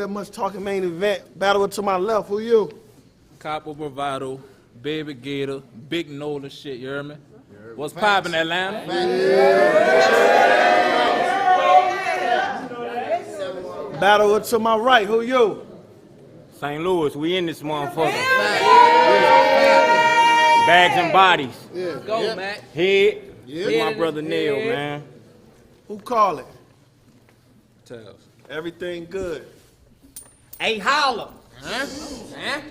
that much talking main event. Battle to my left. Who you? Kapo Bravado, Baby Gator, Big Nola shit, you heard me? What's poppin', Atlanta? Battle to my right. Who you? St. Louis, we in this motherfucker. Bags and bodies. Yeah. Go, Mac. Head. With my brother Neil, man. Who call it? Tails. Everything good. Hey, Holla. Huh?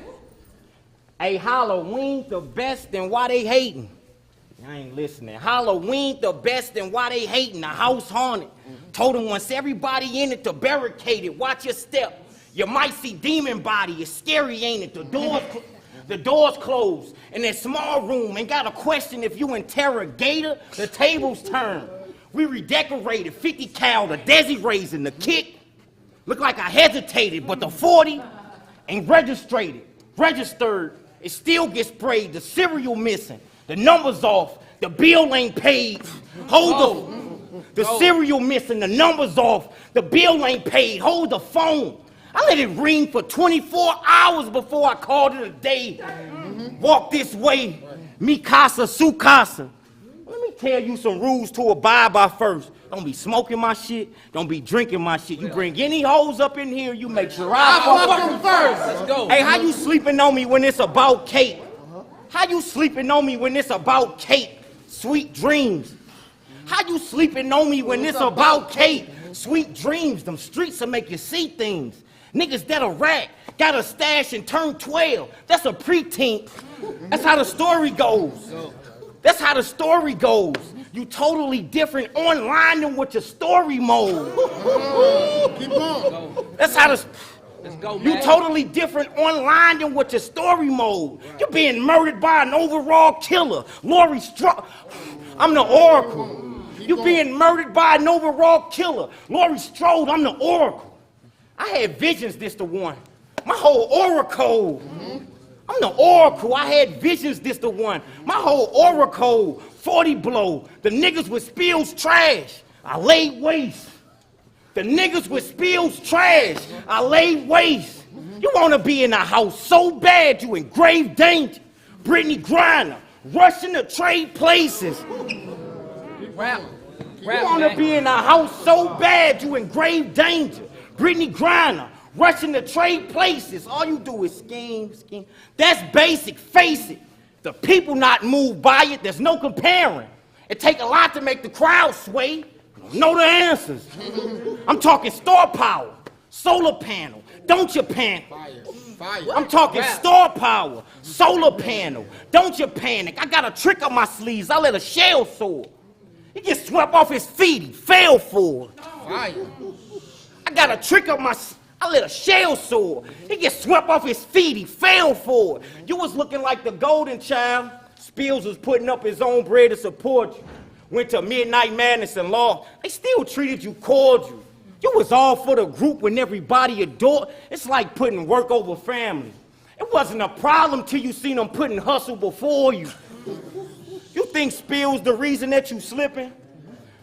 Hey, Holla, we ain't the best, and why they hating? I ain't listening. Holla, we ain't the best, and why they hating? The house haunted. Told him once everybody in it to barricade it. Watch your step. You might see demon body. It's scary, ain't it? The doors closed. In that small room, ain't got a question if you interrogator. The tables turn. We redecorated. 50 cal, the Desi raising, the kick. Look like I hesitated, but the 40 ain't registered. It still gets sprayed. The cereal missing. The numbers off. The bill ain't paid. The cereal missing. The numbers off. The bill ain't paid. Hold the phone. I let it ring for 24 hours before I called it a day. Walk this way. Mi casa, su casa. Let me tell you some rules to abide by first. Don't be smoking my shit. Don't be drinking my shit. You bring any hoes up in here, you make sure I fuck them first. Let's go. Hey, how you sleeping on me when it's about cake? How you sleeping on me when it's about cake? Sweet dreams. How you sleeping on me when it's about cake? Sweet dreams. Them streets will make you see things. Niggas that'll rack, got a stash and turn 12. That's a preteen. That's how the story goes. That's how the story goes. You totally different online than with your story mode. Keep going. That's how the... Let's go, You man. totally different online than with your story mode. You're being murdered by an overall killer. Laurie Strode. I'm the Oracle. You being murdered by an overall killer. Laurie Strode, I'm the Oracle. I had visions this the one. My whole Oracle. I'm the Oracle. I had visions this the one. My whole Oracle. 40 blow. The niggas with spills trash. I laid waste. The niggas with spills trash. I laid waste. You wanna be in a house so bad you in grave danger. Brittany Griner. Rushing to trade places. Rap. You wanna be in a house so bad you in grave danger. Brittany Griner, rushing to trade places. All you do is scheme. That's basic, face it. The people not moved by it, there's no comparing. It take a lot to make the crowd sway. You don't know the answers. I'm talking star power, solar panel, don't you panic. Fire. I'm talking star power, solar panel, don't you panic. I got a trick up my sleeves, I let a shell soar. He gets swept off his feet, he fell for it. Fire. I got a trick up my... I let a shell soar. He gets swept off his feet. He fell for it. You was looking like the golden child. Spills was putting up his own bread to support you. Went to Midnight Madness and Law. They still treated you cordial. You was all for the group when everybody adored. It's like putting work over family. It wasn't a problem till you seen them putting hustle before you. You think Spills the reason that you slipping?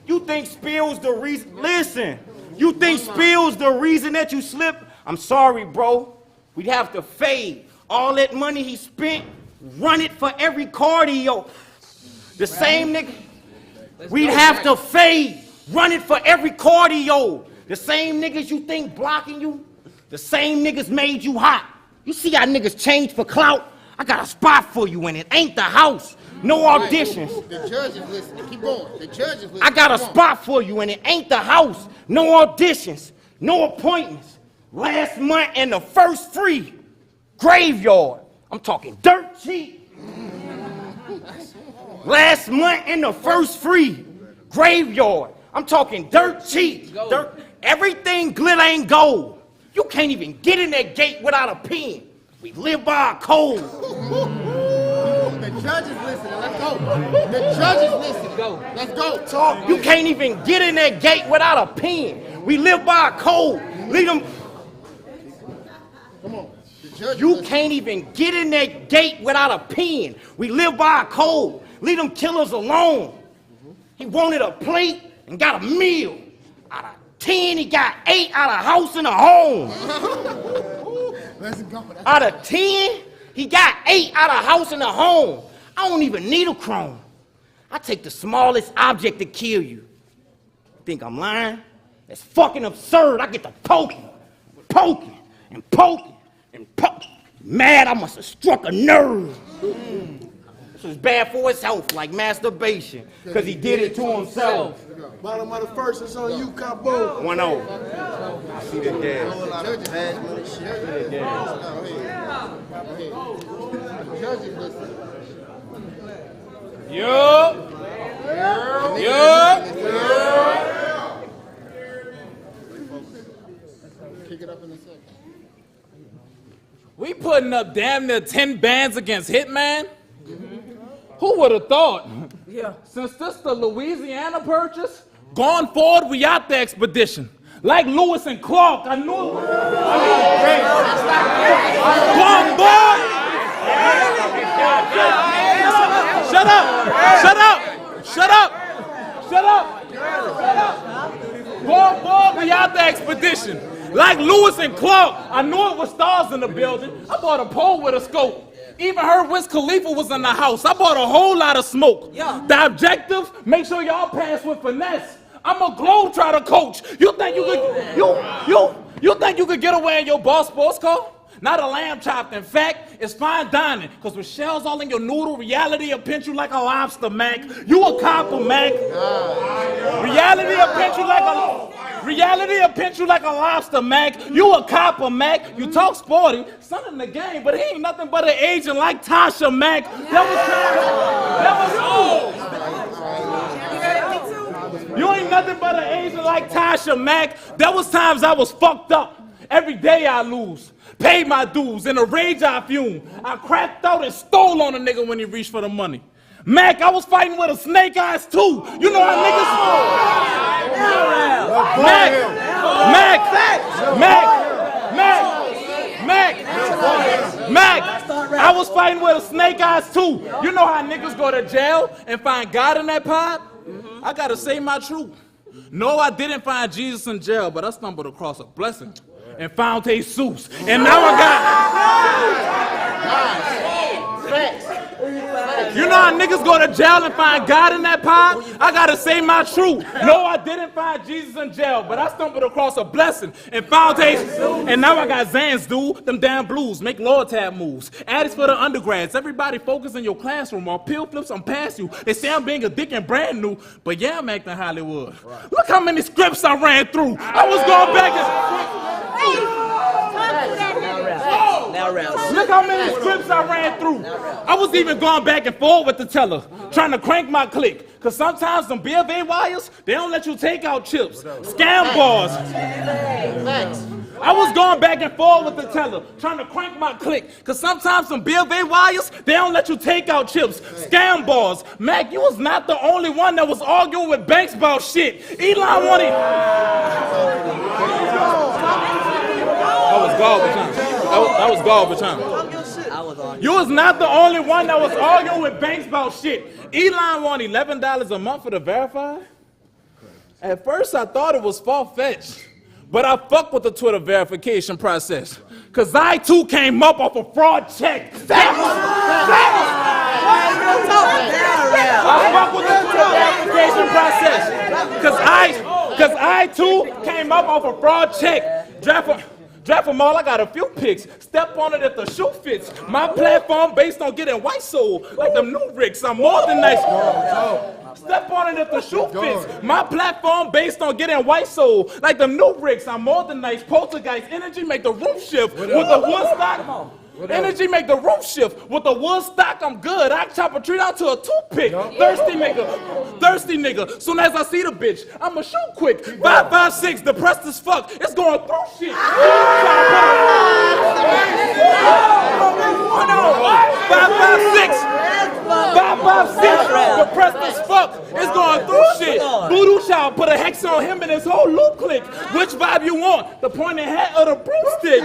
You think Spills the reason... Listen. You think Spills the reason that you slip? I'm sorry, bro. We'd have to fade. All that money he spent, run it for every cardio. The same nigga. We'd have to fade. Run it for every cardio. The same niggas you think blocking you, the same niggas made you hot. You see how niggas change for clout? I got a spot for you and it ain't the house. No auditions. The judge is listening. Keep going. The judge is listening. I got a spot for you and it ain't the house. No auditions. No appointments. Last month and the first free. Graveyard. I'm talking dirt cheap. Last month and the first free. Graveyard. I'm talking dirt cheap. Dirt. Everything glitter ain't gold. You can't even get in that gate without a pen. We live by a code. The judge is listening. Let's go. The judge is listening. Go. Let's go. Talk. You can't even get in that gate without a pen. We live by a code. Leave them. Come on. The judge You can't even get in that gate without a pen. We live by a code. Leave them killers alone. He wanted a plate and got a meal. 10, he got 8 out of house and a home. Let's go. Out of 10, he got 8 out of house and a home. I don't even need a chrome. I take the smallest object to kill you. Think I'm lying? That's fucking absurd. I get to poking, and poking. Mad, I must have struck a nerve. This was bad for his health, like masturbation, because he did it to himself. Bottom of the first, it's on you, Kapo. 1-0. I see the gas. Judges listen. Yup. Kick it up in a second. We putting up damn near 10 bands against Hitman? Who would have thought? Yeah. Since this the Louisiana purchase, going forward, we out the expedition. Like Lewis and Clark, I knew it was. Going boy! Shut up! Shut up! Shut up! Shut up! Going forward, we out the expedition. Like Lewis and Clark, I knew it was stars in the building. I bought a pole with a scope. Even heard Wiz Khalifa was in the house. I bought a whole lot of smoke. Yeah. The objective, make sure y'all pass with finesse. I'm a globetrotter coach. You think you could get away in your boss sports car? Not a lamb chopped. In fact, it's fine dining. Cause with shells all in your noodle, reality will pinch you like a lobster, Mac. You a copper, Mac. Reality will pinch you like a lobster, Mac. You a copper, Mac. You talk sporty, son in the game, but he ain't nothing but an agent like Tasha, Mac. You ain't nothing but an agent like Tasha, Mac. There was times I was fucked up. Every day I lose. Paid my dues. In a rage I fume. I cracked out and stole on a nigga when he reached for the money. Mac, I was fighting with a snake eyes too. You know how niggas... Mac, I was fighting with a snake eyes too. You know how niggas go to jail and find God in that pod? I gotta say my truth. No, I didn't find Jesus in jail, but I stumbled across a blessing and found Jesus. And now I got... You know how niggas go to jail and find God in that pod? I gotta say my truth. No, I didn't find Jesus in jail, but I stumbled across a blessing and found Jesus. And now I got Zans, dude. Them damn blues. Make Lord tab moves. Addicts for the undergrads. Everybody focus in your classroom. While pill flips, I'm past you. They say I'm being a dick and brand new, but yeah, I'm acting Hollywood. Look how many scripts I ran through. I was going back and... Look how many scripts I ran through. I was even going back and forth with the teller, trying to crank my click. Cause sometimes them B of A wires, they don't let you take out chips. Scam bars. I was going back and forth with the teller, trying to crank my click. Cause sometimes some B of A wires, they don't let you take out chips. Scam bars. Mac, you was not the only one that was arguing with banks about shit. Elon wanted... That was garbage, huh? That was garbage, huh? You was not the only one that was arguing with banks about shit. Elon wanted $11 a month for the verify. At first, I thought it was far-fetched, but I fucked with the Twitter verification process. Cause I too came up off a fraud check. I fucked with the Twitter verification process. Cause I too came up off a fraud check. Draft them all, I got a few picks. Step on it if the shoe fits. My platform based on getting white soul. Like them new Ricks, I'm more than nice. Step on it if the shoe fits. My platform based on getting white soul. Like them new Ricks, I'm more than nice. Poltergeist energy make the roof shift. With the wood stock. Energy make the roof shift. With the wood stock, I'm good. I chop a tree down to a toothpick. Thirsty nigga. Soon as I see the bitch, I'ma shoot quick. 556, depressed as fuck. It's going through shit. 556, depressed as fuck. It's going through shit. Voodoo Child put a hex on him and his whole loop click. Which vibe you want? The pointed hat or the broomstick?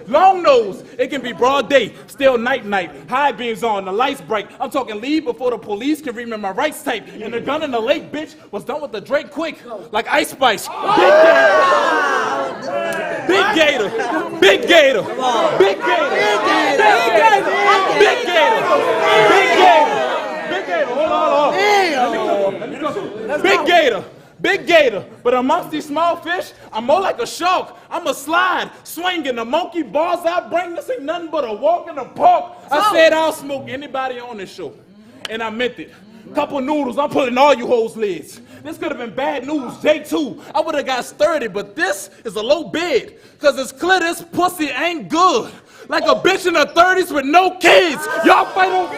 Long nose, it can be broad day, still night, high beams on, the lights bright. I'm talking leave before the police can read me my rights type. And the gun in the lake, bitch, was done with the Drake quick, like Ice Spice. Big gator, big gator, big gator, big gator, big gator, big gator, hold on. Big gator, but amongst these small fish, I'm more like a shark. I'm a slide, swinging the monkey bars I bring. This ain't nothing but a walk in the park. I said I'll smoke anybody on this show, and I meant it. Couple noodles, I'm pulling all you hoes' lids. This could have been bad news, day 2. I would have got sturdy, but this is a low bid, cause it's clear this pussy ain't good. Like a bitch in her 30s with no kids. Y'all fight on.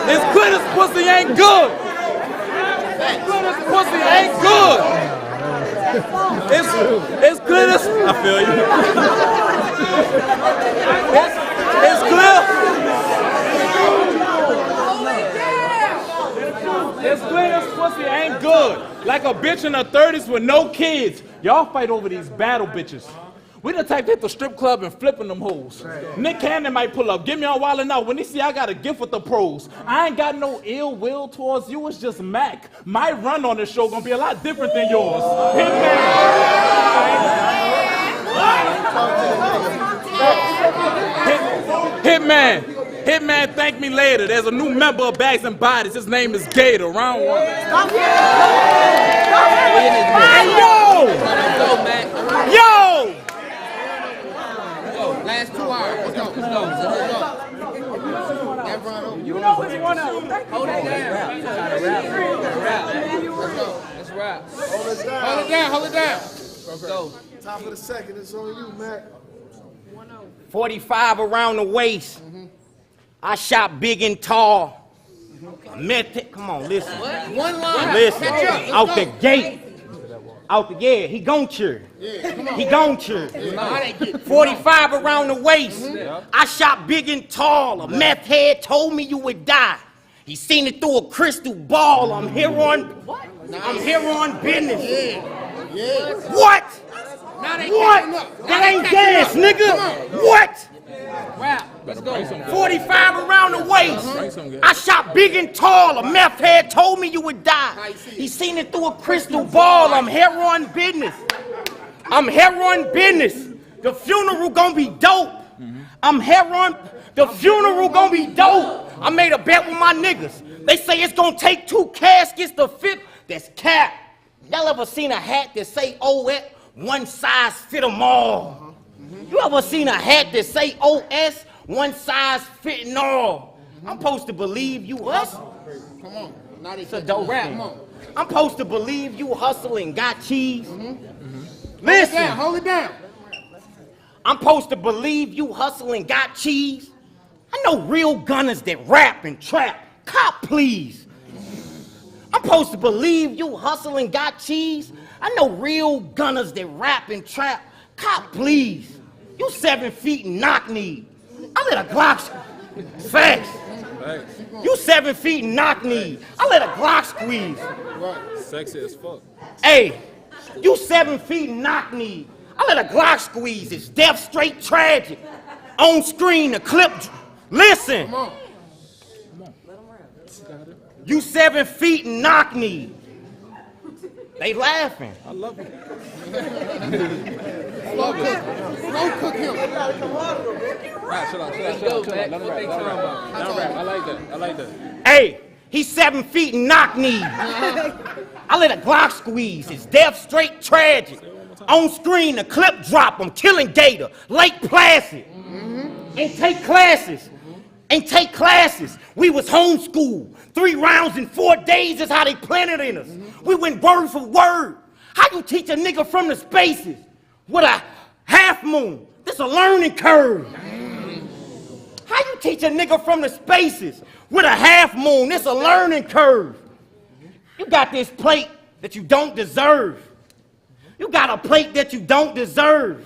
It's clear this pussy ain't good. It's clear this pussy ain't good. It's clear this. I feel you. It's clear. It's clear this pussy ain't good. Like a bitch in her 30s with no kids. Y'all fight over these battle bitches. We the type to hit the strip club and flipping them hoes. Nick Cannon might pull up, get me on wildin' out. When they see I got a gift with the pros. I ain't got no ill will towards you, it's just Mac. My run on this show gonna be a lot different than yours. Hitman, thank me later. There's a new member of Bags and Bodies. His name is Gator. Round 1. Yo! Last 2 hours. Let's go. You know which one else. Hold it down. Let's rap. Hold it down. Hold it down. Let's go. Top of the second, it's on you, Mac. 45 around the waist. I shot big and tall. Come on, listen. One line. Listen. Out the gate. He gon' cheer. He gon' cheer. 45 around the waist. I shot big and tall. A meth head told me you would die. He seen it through a crystal ball. I'm here on business. What? That ain't gas, nigga. What? Let's go. 45 around the waist. I shot big and tall. A meth head told me you would die. He seen it through a crystal ball. I'm here on business. The funeral gonna be dope. The funeral gonna be dope. I made a bet with my niggas. They say it's gonna take 2 caskets to fit. That's cap. Y'all ever seen a hat that say OS? One size fit them all. You ever seen a hat that say OS? One size fitting all. I'm supposed to believe you hustle. Come on. Not It's a dope rap. Come on. I'm supposed to believe you hustle and got cheese. Listen. Hold it down. I'm supposed to believe you hustle and got cheese. I know real gunners that rap and trap. Cop, please. I'm supposed to believe you hustle and got cheese. I know real gunners that rap and trap. Cop, please. You 7 feet and knock knee. I let a Glock. Facts. You 7 feet and knock knee. I let a Glock squeeze. Sexy as fuck. Hey, you 7 feet and knock knee. I let a Glock squeeze. It's death straight tragic. On screen, a clip. Listen. Come on. You 7 feet and knock knee. They laughing. I love it. Slow cook him. Right, chill out. Let him rap. I like that. Hey, he's 7 feet and knock knee. I let a Glock squeeze. It's death straight tragic. On screen, a clip drop. I'm killing Gator. Lake Placid. Ain't take classes. We was homeschooled. 3 rounds in 4 days is how they planted in us. We went word for word. How you teach a nigga from the spaces with a half moon? This a learning curve. How you teach a nigga from the spaces with a half moon? This a learning curve. You got this plate that you don't deserve. You got a plate that you don't deserve.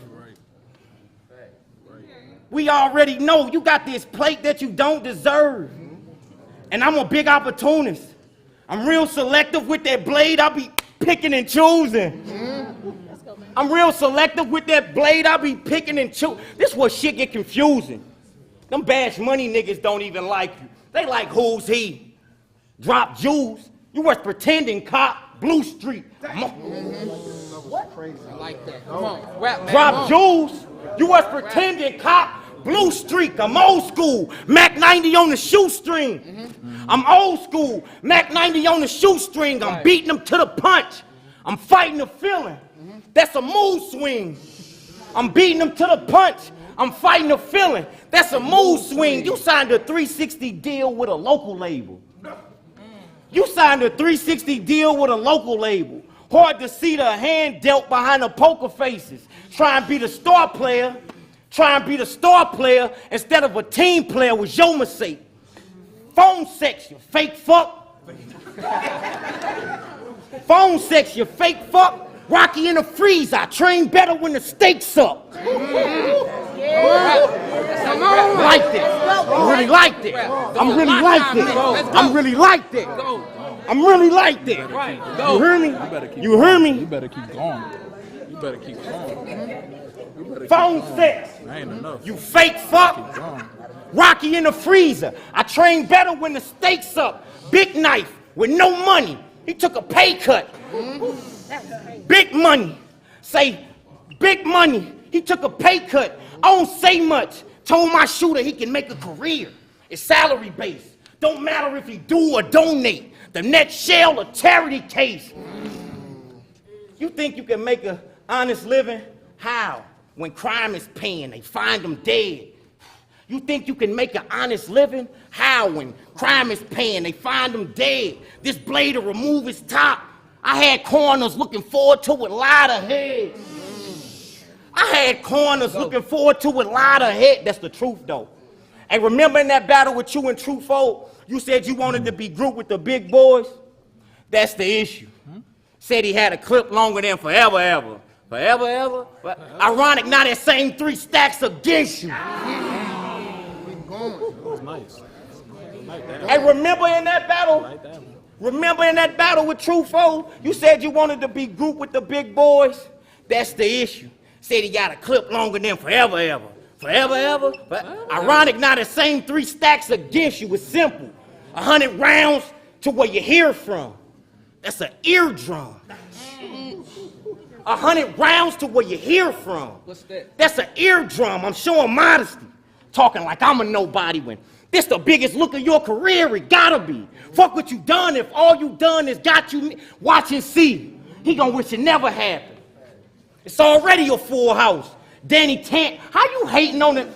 We already know you got this plate that you don't deserve. And I'm a big opportunist. I'm real selective with that blade. I'll be picking and choosing. I'm real selective with that blade. I be picking and chewing. This where shit get confusing. Them Bash Money niggas don't even like you. They like who's he. Drop jewels. You was pretending cop. Blue Street. What? Crazy. I like that. Come on. Rap, man. Drop jewels. You was pretending cop. Blue Streak. I'm old school. Mac 90 on the shoestring. I'm old school. Mac 90 on the shoestring. I'm beating them to the punch. I'm fighting the feeling. That's a mood swing. I'm beating them to the punch. I'm fighting the feeling. That's a mood swing. You signed a 360 deal with a local label. You signed a 360 deal with a local label. Hard to see the hand dealt behind the poker faces. Try and be the star player. Try and be the star player instead of a team player was your mistake. Phone sex, you fake fuck. Phone sex, you fake fuck. Rocky in the freeze, I train better when the stakes up. Like this. I really like this. I'm really like this. I'm really like this. I'm really like this. You hear me? You hear me? You better keep going. You better keep going. Phone sex. Ain't enough. You fake fuck. Rocky in the freezer. I train better when the stakes up. Big knife with no money. He took a pay cut. Big money. Say big money. He took a pay cut. I don't say much. Told my shooter he can make a career. It's salary based. Don't matter if he do or donate. The next shell or charity case. You think you can make an honest living? How? When crime is paying, they find them dead. You think you can make an honest living? How? When crime is paying, they find them dead. This blade will remove his top. I had corners looking forward to it, light ahead. I had corners looking forward to it, light ahead. That's the truth, though. And remember in that battle with you and True Fold, you said you wanted to be grouped with the big boys? That's the issue. Said he had a clip longer than forever, ever. Forever, ever? But ironic, now that same 3 stacks against you. Nice. And remember in that battle with True Fold, you said you wanted to be grouped with the big boys? That's the issue. Said he got a clip longer than forever, ever. Forever, ever? But ironic, now the same 3 stacks against you. It's simple. 100 rounds to where you hear from. That's an eardrum. 100 rounds to where you hear from. What's that? That's an eardrum. I'm showing modesty. Talking like I'm a nobody when this the biggest look of your career. It gotta be. Fuck what you done if all you done is got you watch and see. He gonna wish it never happened. It's already your full house. Danny Tan, how you hating on it?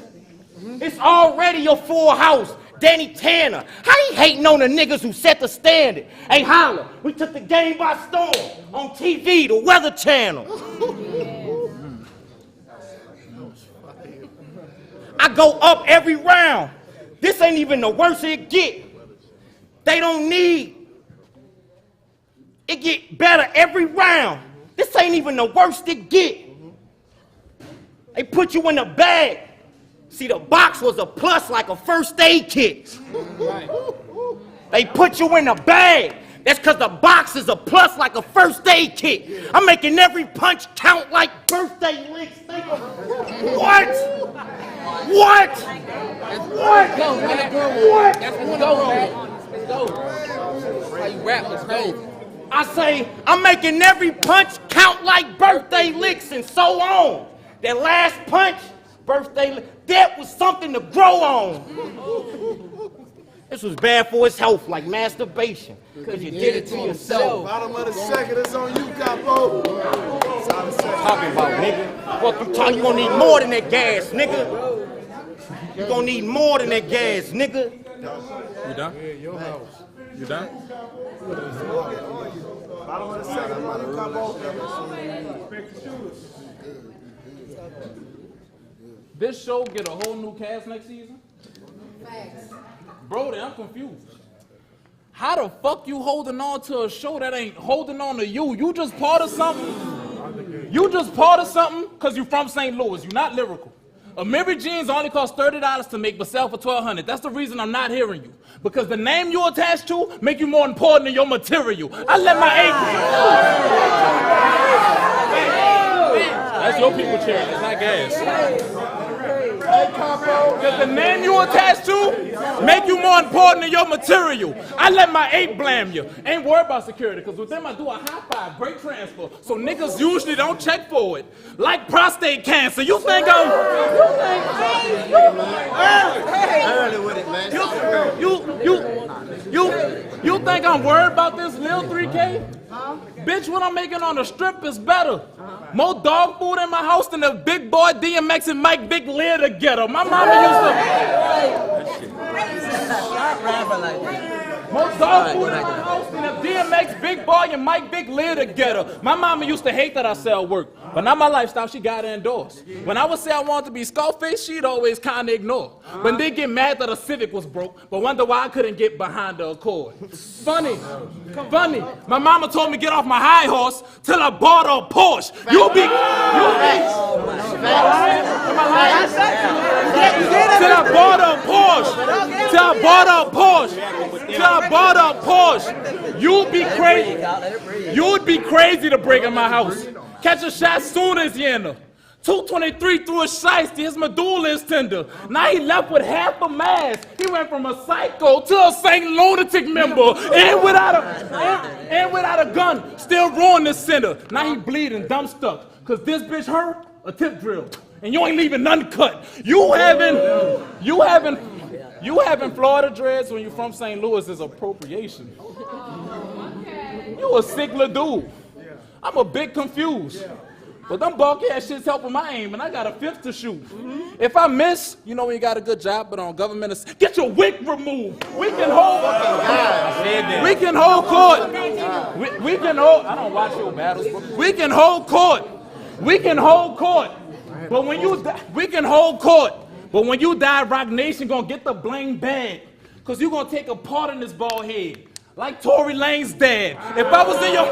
It's already your full house. Danny Tanner, how you hating on the niggas who set the standard? Hey, Holla, we took the game by storm on TV, the Weather Channel. I go up every round. This ain't even the worst it get. They don't need. It get better every round. This ain't even the worst it get. They put you in the bag. See, the box was a plus like a first aid kit. They put you in the bag. That's because the box is a plus like a first aid kit. I'm making every punch count like birthday licks. Think of what? What? What? Go, man. What? Let's go, man. Let's go. How you rap? Let's go. I say, I'm making every punch count like birthday licks and so on. That last punch, birthday lick, that was something to grow on. This was bad for his health, like masturbation, because you did it to yourself. Bottom of the second, it's on you, Kapo. Talking about, nigga. Fuck you talking, you gonna need more than that gas, nigga. You gonna need more than that gas, nigga. You done? You done? Bottom of the second, it's on you, Kapo. This show get a whole new cast next season? Brody, I'm confused. How the fuck you holding on to a show that ain't holding on to you? You just part of something? You just part of something because you from St. Louis. You're not lyrical. A Mary Jeans only costs $30 to make, but sell for $1,200. That's the reason I'm not hearing you. Because the name you attached to make you more important than your material. I let my that's your people cheering. It's not gas. Because the name you attached to make you more important than your material. I let my ape blam you. Ain't worried about security, because with them I do a high five, great transfer. So niggas usually don't check for it. Like prostate cancer. You think I'm... Early with it, man. You think I'm worried about this lil 3K? Bitch, what I'm making on the strip is better. More dog food in my house than the big boy DMX and Mike Big live together. My mama used to... More dog food in my house than the DMX, Big Boy, and Mike Big live together. My mama used to hate that I sell work. But now my lifestyle, she got it endorsed. When I would say I wanted to be Scarface, she'd always kind of ignore. But they get mad that a Civic was broke, but wonder why I couldn't get behind the Accord. Funny. My mama told me get off my high horse till I bought a Porsche. Till I bought a Porsche. You'd be crazy to break in my house. Catch a shot soon as you enter. 223 through a shiesty, his medulla is tender. Now he left with half a mask. He went from a psycho to a Saint lunatic member. And without a gun, still ruined the center. Now he bleeding, dumb stuck. Cause this bitch hurt, a tip drill. And you ain't leaving none cut. You having Florida dreads when you from St. Louis is appropriation. You a sick little dude. I'm a bit confused. But them bulky ass shit's helping my aim, and I got a fifth to shoot. If I miss, you know when you got a good job, but on government, get your wig removed. We can hold court. I don't watch your battles, but we can hold court. But when you die, Rock Nation gonna get the blame bag. Cause you gonna take a part in this bald head. Like Tory Lane's dad. If I was in your...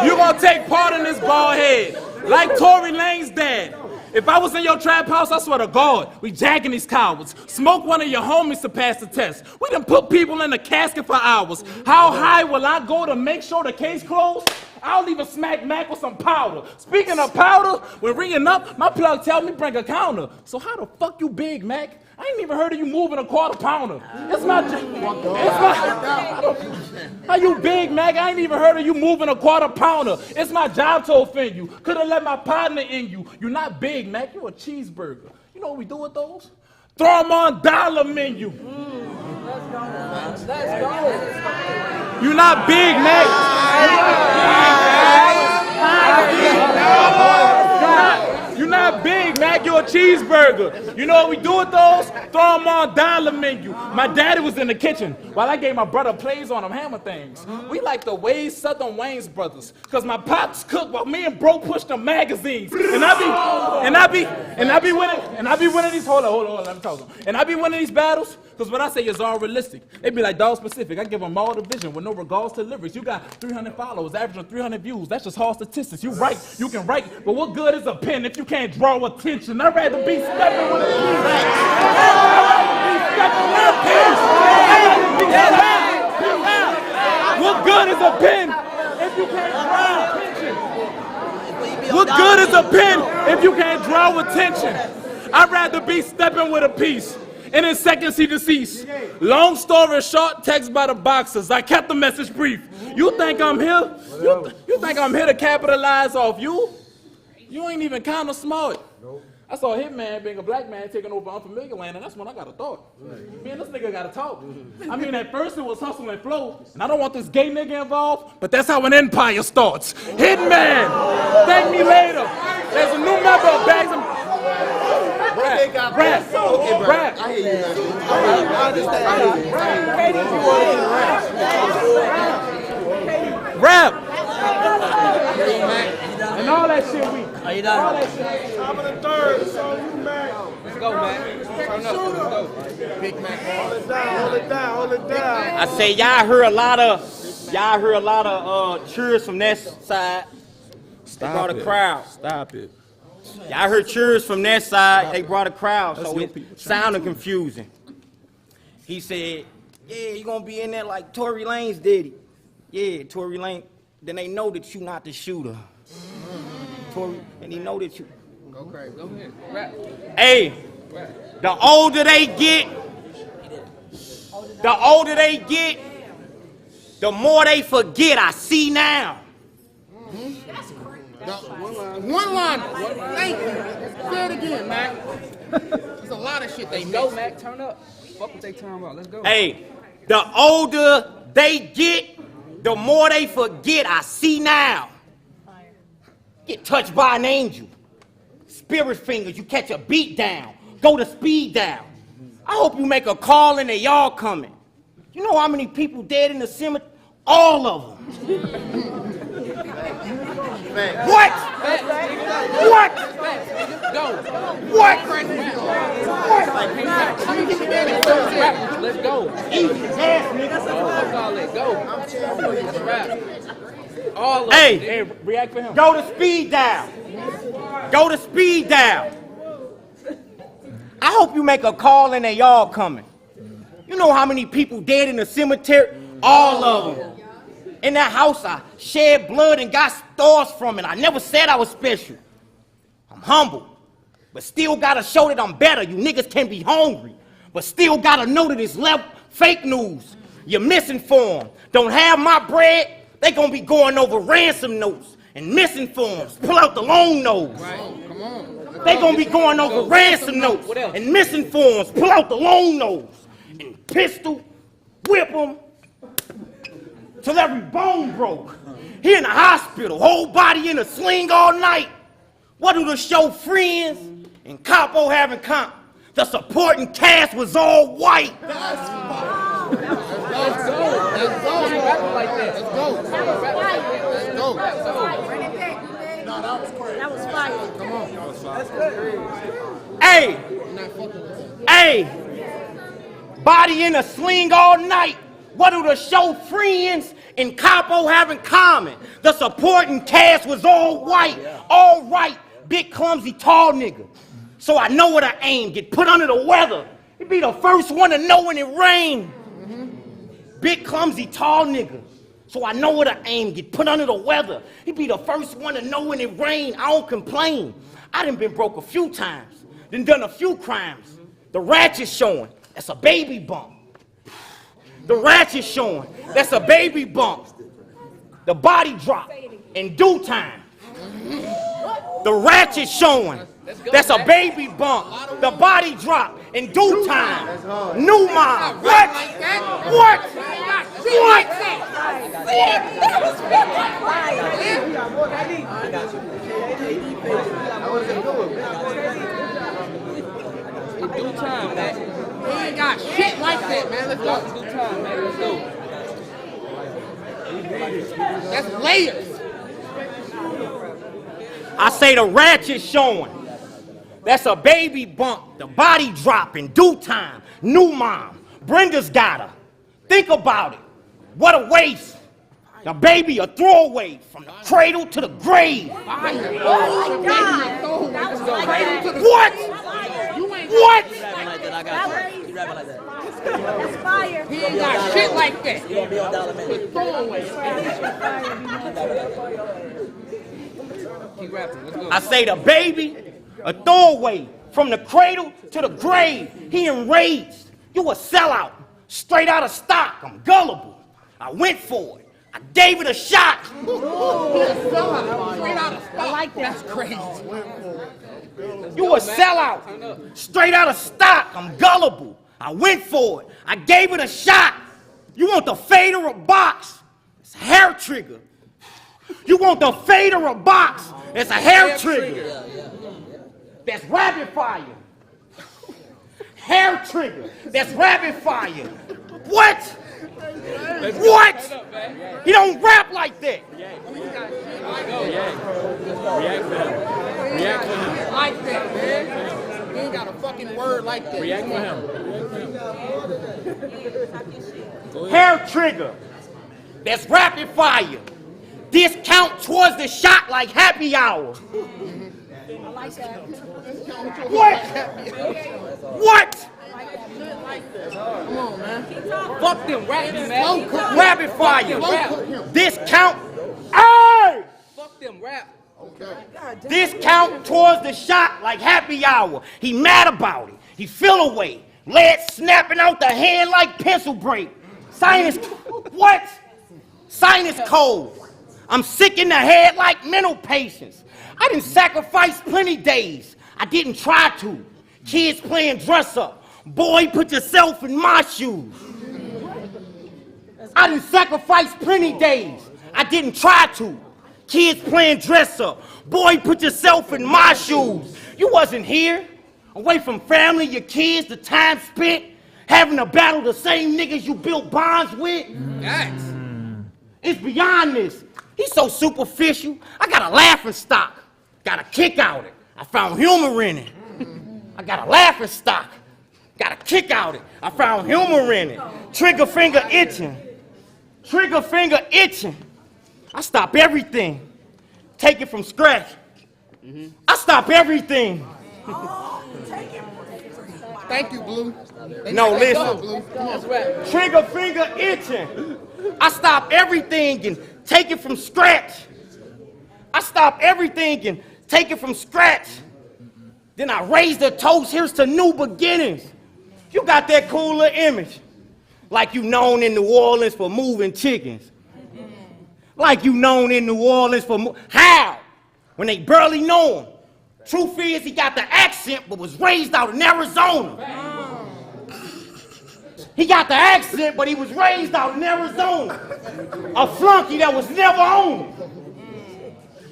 You gonna take part in this bald head. Like Tory Lane's dad. If I was in your trap house, I swear to God, we jacking these cowards. Smoke one of your homies to pass the test. We done put people in the casket for hours. How high will I go to make sure the case closed? I'll even smack Mac with some powder. Speaking of powder, when ringing up, my plug tell me bring a counter. So how the fuck you big, Mac? I ain't even heard of you moving a quarter pounder. How you big, Mac? I ain't even heard of you moving a quarter pounder. It's my job to offend you. Could've let my partner in you. You're not big, Mac. You're a cheeseburger. You know what we do with those? Throw them on dollar menu. Let's go. You're not big, Mac. You're not big, Mac. You're a cheeseburger. You know what we do with those? Throw them on dollar menu. My daddy was in the kitchen while I gave my brother plays on them hammer things. We like the Ways Southern Wayne's brothers, cause my pops cook while me and bro push the magazines. And I be winning these. Hold on, let me talk. And I be winning these battles, cause what I say is all realistic. They be like dog specific. I give them all the vision with no regards to lyrics. You got 300 followers, averaging 300 views. That's just hard statistics. You write, you can write, but what good is a pen if you can't draw attention? I'd rather be stepping with a What good is a pen if you can't draw attention? What good is a pen if you can't draw attention? I'd rather be stepping with a piece. And in seconds he deceased. Long story short, text by the boxers. I kept the message brief. You think I'm here? You think I'm here to capitalize off you? You ain't even kind of smart. I saw Hitman being a black man taking over unfamiliar land, and that's when I got a thought. Man, this nigga got to talk. I mean, at first it was hustle and flow, and I don't want this gay nigga involved, but that's how an empire starts. Hitman! Thank me later. There's a new member of Bags and... Rap. I hear you, man. Rap. And all that shit we. Are you done? All that shit. Top of the third, it's on you, Mac. Let's go, man. Turn up. Let's go. Big Mac. Hold it down. I say y'all heard a lot of cheers from that side. They brought a crowd. Stop it. Y'all heard cheers from that side. They brought a crowd, That's so your it people. sounded confusing. He said, yeah, you gonna be in there like Tory Lanez did it. Yeah, Tory Lanez. Then they know that you not the shooter. Tory, and he know that you. Go crazy. Go ahead. Rap. Hey, the older they get, the more they forget. I see now. One line. Thank you. Say it again, Mac. There's a lot of shit they Go, miss. Mac. Turn up. Fuck what they talking about. Let's go. Hey, the older they get, the more they forget. I see now. Get touched by an angel. Spirit fingers, you catch a beat down. Go to speed down. I hope you make a call and they all coming. You know how many people dead in the cemetery? All of them. What? What? Go. What? Let's go. Easy ass, nigga. Fuck all that. Go. Let's rap. All of Hey, Hey, react for him. go to speed down. Go to speed down. I hope you make a call and they all coming. You know how many people dead in the cemetery? All of them. In that house, I shed blood and got stars from it. I never said I was special. I'm humble, but still gotta show that I'm better. You niggas can be hungry, but still gotta know that it's left fake news. You're misinformed. Don't have my bread, they gonna be going over ransom notes and misinformed. Pull out the long nose. Come on. They gonna be going over ransom notes and misinformed. Pull out the long nose and pistol, whip them till every bone broke. He in the hospital, whole body in a sling all night. What do the show friends and Kapo having comp? The supporting cast was all white. Let's go. rap like that. Let's go. Let's go. No, that was crazy. That was fire. Come on. Hey, I'm not fucking with that. hey, body in a sling all night. What do the show friends and Kapo have in common? The supporting cast was all white, all right, big clumsy tall nigga. So I know what I aim, get put under the weather. He be the first one to know when it rain. Big clumsy tall nigga. So I know what I aim, get put under the weather. He be the first one to know when it rain. I don't complain. I done been broke a few times, done a few crimes. The ratchet showing, that's a baby bump. The ratchet showing, that's a baby bump. The body drop in due time. The ratchet showing, that's a baby bump. The body drop in due time. New mom. What? What? What? In due time, man. He ain't got shit like that, man. Let's go. In due time, man. Let's go. That's layers. I say the ratchet showing. That's a baby bump. The body drop in due time. New mom. Brenda's got her. Think about it. What a waste. The baby a throwaway from the cradle to the grave. Oh my God. That was like that. What? What? That's fire. He ain't got shit like that. Keep rapping. Let's go. I say the baby a throwaway from the cradle to the grave. He enraged. You a sellout. Straight out of stock. I'm gullible. I went for it. I gave it a shot. Straight out of stock. I like that. That's crazy. You a sellout. Straight out of stock. I'm gullible. I went for it. I gave it a shot. You want the fade or a box? It's a hair trigger. You want the fade or a box? It's a hair trigger. That's rapid fire. Hair trigger. That's rapid fire. What? What? He don't rap like that. React for him. Like that, man. He ain't got a fucking word like that. React for him. Hair trigger. That's rapid fire. Discount towards the shot like happy hour. I like that. What? What? Come on, on, man. Fuck them rap, man. Rapid fire. Rap. Discount. Hey! Fuck them rap. Discount towards the shot like happy hour. He mad about it. He feel away. Lead snapping out the hand like pencil break. Sinus, what? Sinus cold. I'm sick in the head like mental patients. I didn't sacrifice plenty days. I didn't try to. Kids playing dress up. Boy, put yourself in my shoes. I didn't sacrifice plenty days. I didn't try to. Kids playing dress up. Boy, put yourself in my shoes. You wasn't here. Away from family, your kids, the time spent, having to battle the same niggas you built bonds with. Yikes. It's beyond this. He's so superficial. I got a laughing stock. Got a kick out of it. I found humor in it. I got a laughing stock. Got a kick out of it. I found humor in it. Trigger finger itching. Trigger finger itching. I stop everything. Take it from scratch. I stop everything. Thank you, Blue. No, listen. Blue. Come on, Rap. Trigger finger itching. I stop everything and take it from scratch. I stop everything and take it from scratch. Then I raise the toast. Here's to new beginnings. You got that cooler image. Like you known in New Orleans for moving chickens. Like you known in New Orleans for how? When they barely know him. Truth is, he got the accent, but was raised out in Arizona. He got the accent, but he was raised out in Arizona. A flunky that was never on.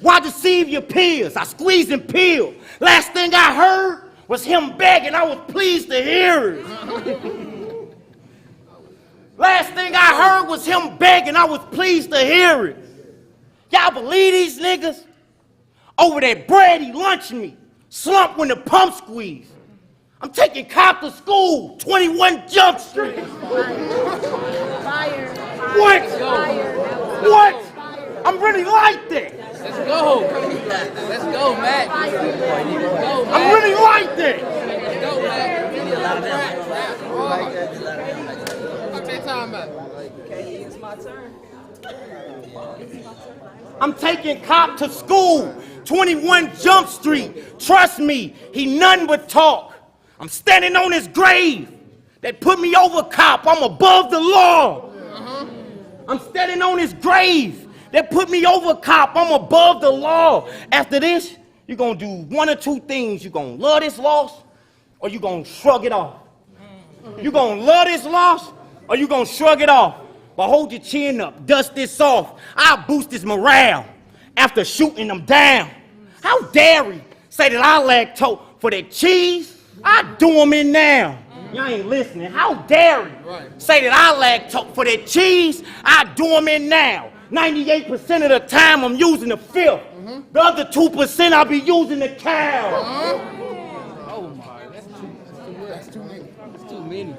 Why deceive your peers? I squeeze and peel. Last thing I heard was him begging. I was pleased to hear it. Last thing I heard was him begging. I was pleased to hear it. Y'all believe these niggas? Over that bread he lunched me. Slump when the pump squeeze. I'm taking cop to school. 21 Jump Street. What? What? I'm really like that. Let's go. Let's go, Matt. I'm really like that. Let's go, Matt. What's your time at? It's my turn. I'm taking cop to school. 21 Jump Street. Trust me, he nothing but talk. I'm standing on his grave. That put me over cop. I'm above the law. I'm standing on his grave. That put me over cop. I'm above the law. After this, you're going to do one or two things. You're going to love this loss or you're going to shrug it off. You're going to love this loss or you're going to shrug it off. But hold your chin up. Dust this off. I'll boost his morale after shooting them down. How dare he say that I lack toe for that cheese? I do him in now. Y'all ain't listening. How dare he say that I lack toe for that cheese? I do him in now. 98% of the time I'm using the fifth. The other 2% I'll be using the cow. Oh my, that's too many. That's too many.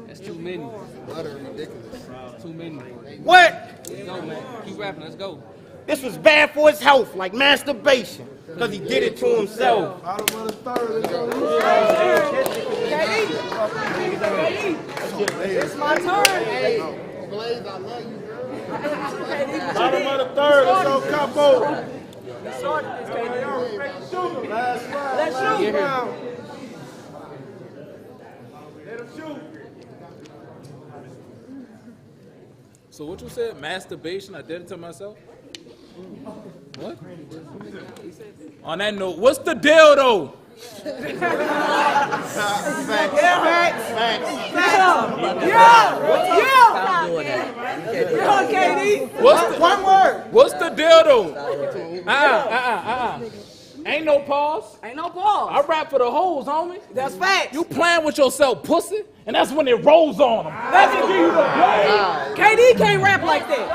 That's too many. Utter ridiculous. Too many. What? Let's go, man. Keep rapping. Let's go. This was bad for his health, like masturbation, because he did it to himself. It's my turn. Blaze, I love you, girl. Bottom of the third, let's go, Kapo. Let's shoot. Last round. Let him shoot. So what you said? Masturbation? I did it to myself? What? On that note, what's the deal though? One word. What's the deal though? Ain't no pause. Ain't no pause. I rap for the hoes, homie. That's facts. You playing with yourself, pussy, and that's when it rolls on them. I can give you the blade. KD can't rap like that.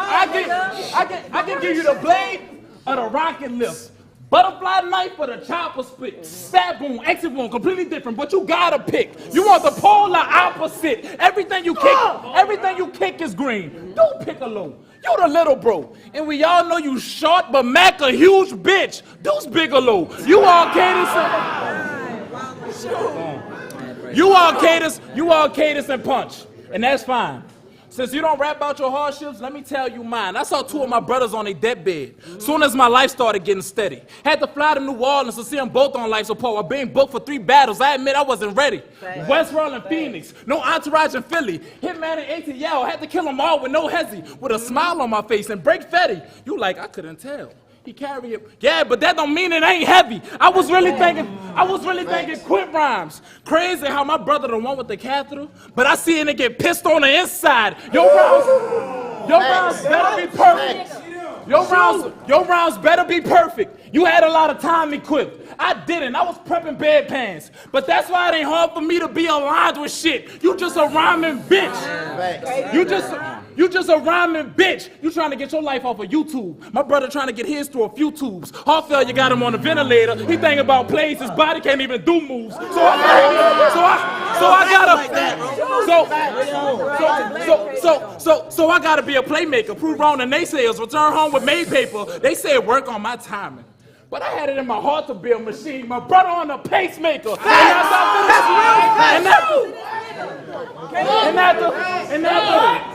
I can give you the blade or the rocket lift. Butterfly knife for the chopper spit. Stab wound, exit wound, completely different, but you gotta pick. You want the polar opposite. Everything you kick is green. Don't pick a low. You the little bro. And we all know you short, but Mac a huge bitch. Deuce Bigelow. You all can't You all cadence and punch, and that's fine. Since you don't rap about your hardships, let me tell you mine. I saw 2 of my brothers on their deathbed. Soon as my life started getting steady. Had to fly to New Orleans to see them both on life support while being booked for 3 battles. I admit I wasn't ready. Westworld and Phoenix, no entourage in Philly. Hitman and ATL, had to kill them all with no hezzy. With a smile on my face and break Fetty. You like, I couldn't tell. He carry it. Yeah, but that don't mean it ain't heavy. I was really thinking quit rhymes. Crazy how my brother the one with the catheter, but I see it get pissed on the inside. Your rounds better be perfect. Your rounds better be perfect. You had a lot of time equipped. I didn't. I was prepping bedpans. But that's why it ain't hard for me to be aligned with shit. You just a rhyming bitch. You just a rhyming bitch. You trying to get your life off of YouTube. My brother trying to get his through a few tubes. Heart failure got him on the ventilator. He thinking about plays. His body can't even do moves. So I gotta be a playmaker. Prove wrong the naysayers. Return home with made paper. They said work on my timing. But I had it in my heart to be a machine. My brother on a pacemaker.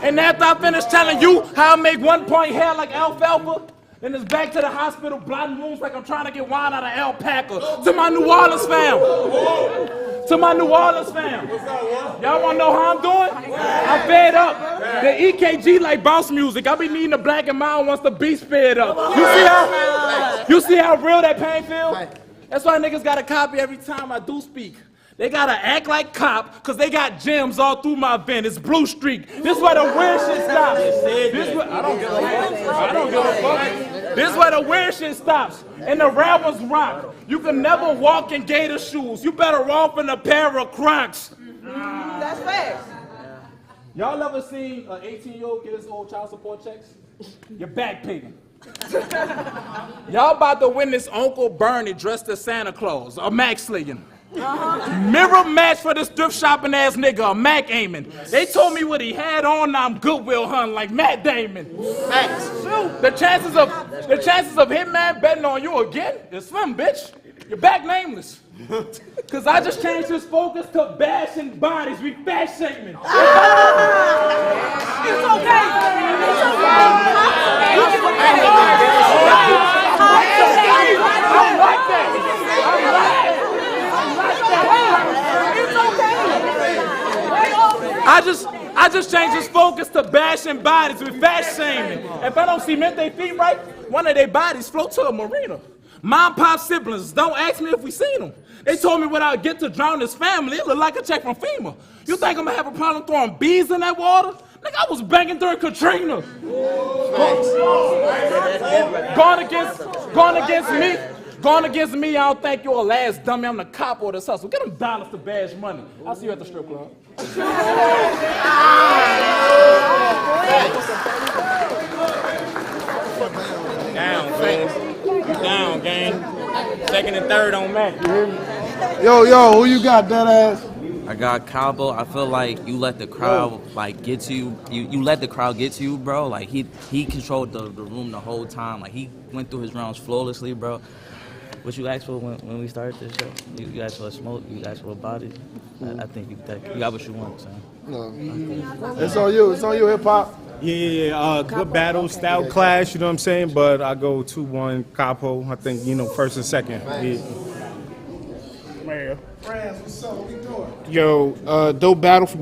And after I finish telling you how I make 1 point hair like alfalfa, then it's back to the hospital, blotting wounds like I'm trying to get wine out of alpaca. To my New Orleans fam. Y'all wanna know how I'm doing? I'm fed up. The EKG like bounce music. I be needing a black and mild once the beat sped up. You see how real that pain feel? That's why niggas gotta copy every time I do speak. They gotta act like cop, cause they got gems all through my vein. It's blue streak. This where the weird shit stops. I don't give a fuck. This where the weird shit stops. And the rappers rock. You can never walk in gator shoes. You better walk in a pair of Crocs. That's facts. Y'all ever seen an 18-year-old get his old child support checks? You're backpegging. Y'all about to witness Uncle Bernie dressed as Santa Claus, a Mac slinging. Mirror match for this thrift shopping ass nigga, a Mac aiming. They told me what he had on, now I'm Goodwill hunting like Matt Damon. The chances of Hitman betting on you again is slim, bitch. You're back nameless. Cause I just changed his focus to bashing bodies, we fat shaming. It's okay. I like that. I just changed his focus to bashing bodies with fat shaming. If I don't cement their feet right, one of their bodies float to a marina. Mom, pop, siblings, don't ask me if we seen them. They told me when I get to drown his family, it look like a check from FEMA. You think I'm gonna have a problem throwing bees in that water? Nigga, I was banging during Katrina. Going against me, I don't think you're a last dummy. I'm the Kapo of this hustle. Get them dollars to bash money. I'll see you at the strip club. Down, gang. Second and third on Mac. You hear me? Yo, who you got, that ass? I got Kapo. I feel like you let the crowd get to you. You let the crowd get to you, bro. Like he controlled the room the whole time. Like he went through his rounds flawlessly, bro. What you asked for when we started this show? You asked for a smoke. You asked for a body. I think you got what you want, son. No. It's on you. It's on you, hip hop. Yeah. Good battle, style clash. You know what I'm saying? But I go 2-1 Kapo. I think first and second. Yeah. Friends, what's up? What we doing? Yo, dope battle for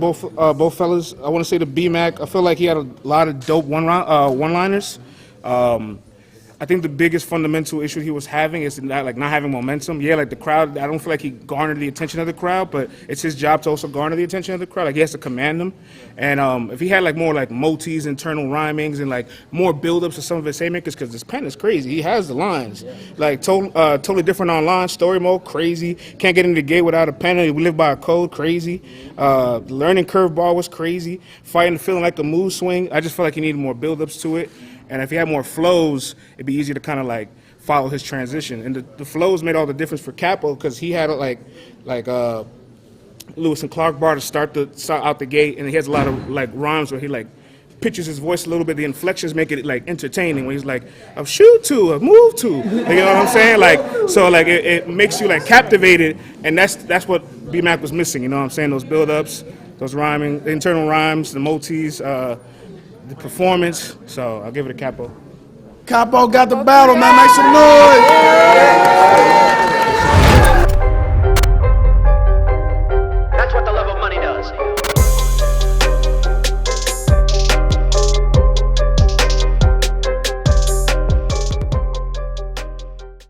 both fellas. I want to say to B-Mac, I feel like he had a lot of dope one-liners. I think the biggest fundamental issue he was having is not having momentum. Yeah, like the crowd, I don't feel like he garnered the attention of the crowd, but it's his job to also garner the attention of the crowd. Like he has to command them. And if he had more motifs, internal rhymings, and more build-ups to some of his haymakers, because this pen is crazy. He has the lines. Totally different online, story mode, crazy. Can't get into the gate without a pen. We live by a code, crazy. Learning curveball was crazy. Fighting, feeling like a mood swing. I just feel like he needed more build-ups to it. And if he had more flows, it'd be easier to kind of follow his transition. And the flows made all the difference for Kapo, because he had Lewis and Clark bar to start out the gate, and he has a lot of rhymes where he pitches his voice a little bit. The inflections make it entertaining. When he's like, "I've shoot to, I've moved to," you know what I'm saying? So it makes you captivated, and that's what B-Mac was missing. You know what I'm saying? Those build-ups, those rhyming, the internal rhymes, the motifs, the performance. So I'll give it a Capo. Capo got the battle, man. Make some noise.